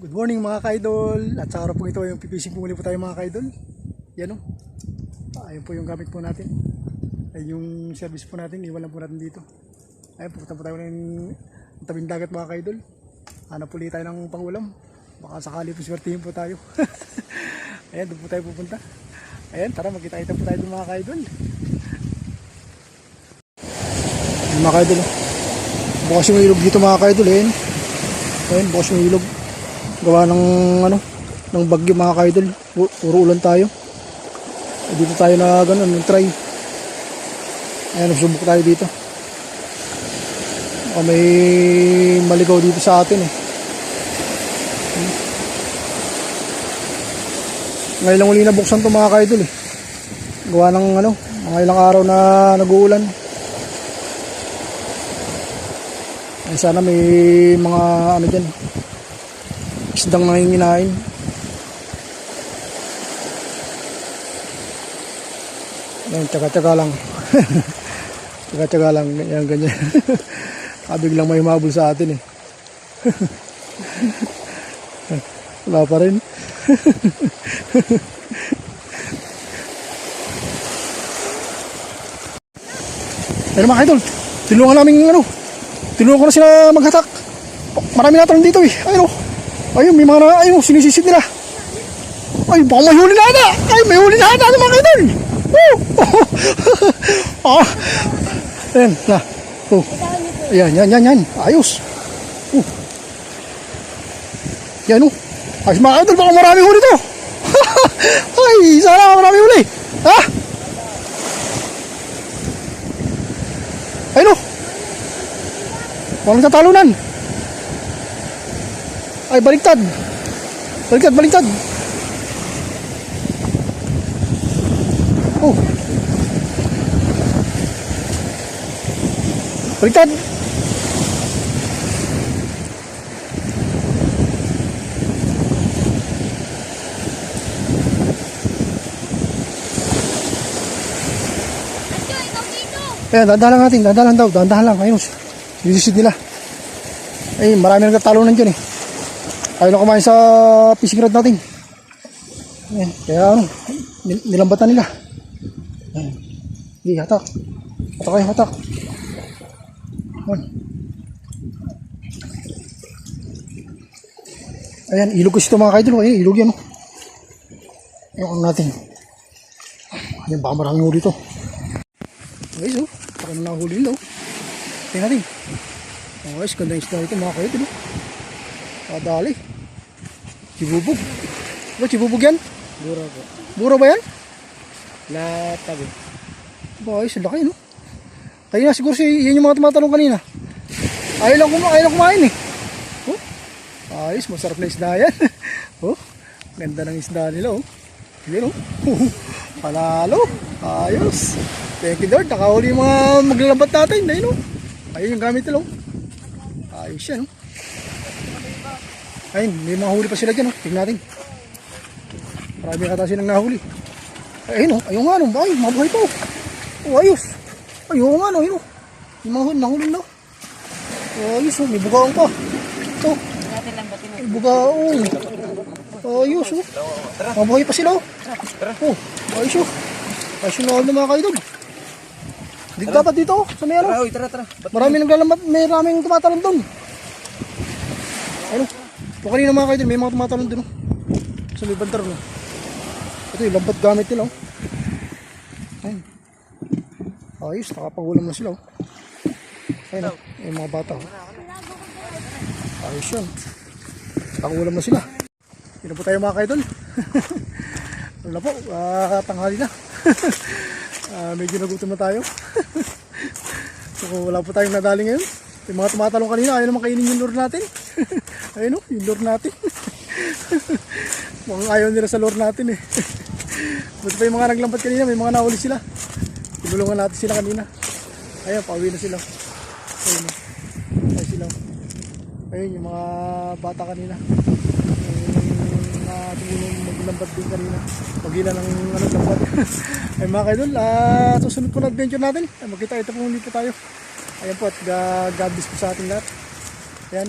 Good morning mga ka-idol. At sa araw po ito yung pipising po muli po tayo mga ka-idol. Yan o. Ayun po yung gamit po natin. Ay yung service po natin. Iwan lang po natin dito. Ayun pupunta po tayo ng tabing dagat mga ka-idol. Hanap po tayo ng pangulam. Baka sakali po swertihin po tayo. Ayan doon po tayo pupunta. Ayan tara magkita-kita po tayo doon mga ka-idol. Ayan mga ka-idol. Bukas yung ilog dito mga ka-idol. Ayan bukas yung ilog. Gawa ng ng bagyo mga ka-idol. Puro ulan tayo. Dito tayo na gano'n, try. Ayan, nagsubok tayo dito. Baka may maligaw dito sa atin eh. Ngayon lang uli nabuksan to mga ka-idol eh. Gawa ng mga ilang araw na nag-uulan. Ay, sana may mga dyan. Isdang nanginginain. Ayan, tsaga-tsaga lang. Tsaga-tsaga lang. Ganyan. Biglang may humabol sa atin eh. Wala pa rin. Ayun mga idol. Tinulungan ko na sila maghatak. Marami natanong dito eh. Ayun, may mga sinisisid nila. Ay, baka may huli na ata. Ay, may huli na ata mga idol. Ayan, na. Ayan. Ayos. Yan ayos mga idol, baka marami huli to. Ay, sana marami huli. Ha? Ayun walang tatalunan. Ay, baliktad. Baliktad. Oh. Baliktad. Ayan, dahan lang. Ayun, sisisid nila. Ay, marami nagtatalunan dyan eh. Ayaw na kumain sa fishing rod natin. Ayan, kaya nilambatan nila. Ayan. Hindi, hatak. Hatak. Ayan, ilog kasi ito mga ka-idol. Ayan, ilog yan. Ayan natin. Ayan, baka maraming huli ito. Guys, baka na nahuli nila. Tingnan natin. Guys, ganda yung isda ito mga ka-idol. Kadali. Cibubog. Ba, cibubog yan? Bura po. Bura ba yan? Natabi. Ba, ayos, laki, no? Kaya siguro yan yung mga tumatalong kanina. Ayaw lang kumain, eh. Oh, ayos, masarap na isda yan. Oh, ganda ng isda nila, oh. Yan, oh. Panalo. Ayos. Thank you, Lord. Nakahuli yung mga maglalambat natin. Ayun, oh. Ayun yung gamit nila, oh. Ayos yan, oh. Ayun, may mga huli pa sila dyan, oh. Tingnan natin. Marami kata silang nahuli. Ayun, oh. Ayun nga, no. Ay, mabuhay pa, oh. Oh, ayos. Ayun nga, no. Ayun, oh. Yung mga nahuli na. Oh, ayos, oh. May bugaong pa. Ito. May bugaong. Ayos, oh. Mabuhay pa sila, oh. Oh, ayos, oh. Ayos yung nahuli na mga kaidol. Dito dapat dito, oh. Sa may ano. Tara. Maraming naglalambat, may maraming tumatalon doon. Ayun, oh. O kanina mga kaidol, may mga tumatalon doon, oh. Sa may bandar, no. Ito yung lambat gamit nila, oh. Ayun. Ayos, nakapangulam na sila, oh. Ayun, oh. Yung mga bata, oh. Ayos yun. Nakapangulam na sila. Hindi na po tayo mga kaidol. Wala po, tanghali na. Medyo nagutom na tayo. So wala po tayong nadali ngayon. Yung mga tumatalong kanina, ayaw naman kainin yung lure natin. Ayun, yung lure natin. Mukhang ayaw nila sa lure natin eh. Buti pa yung mga naglambat kanina, may mga nahuli sila. Tinulungan natin sila kanina. Ayun, pauwi na sila. Ayun, ayun sila. Ayun, yung mga bata kanina. Tumulong maglambat din kanina. Pagila ng lambat. Ay mga kaidol, susunod po na adventure natin. Magkita-kita po muli po tayo. Ayan po, at God bless po sa ating lahat. Ayan.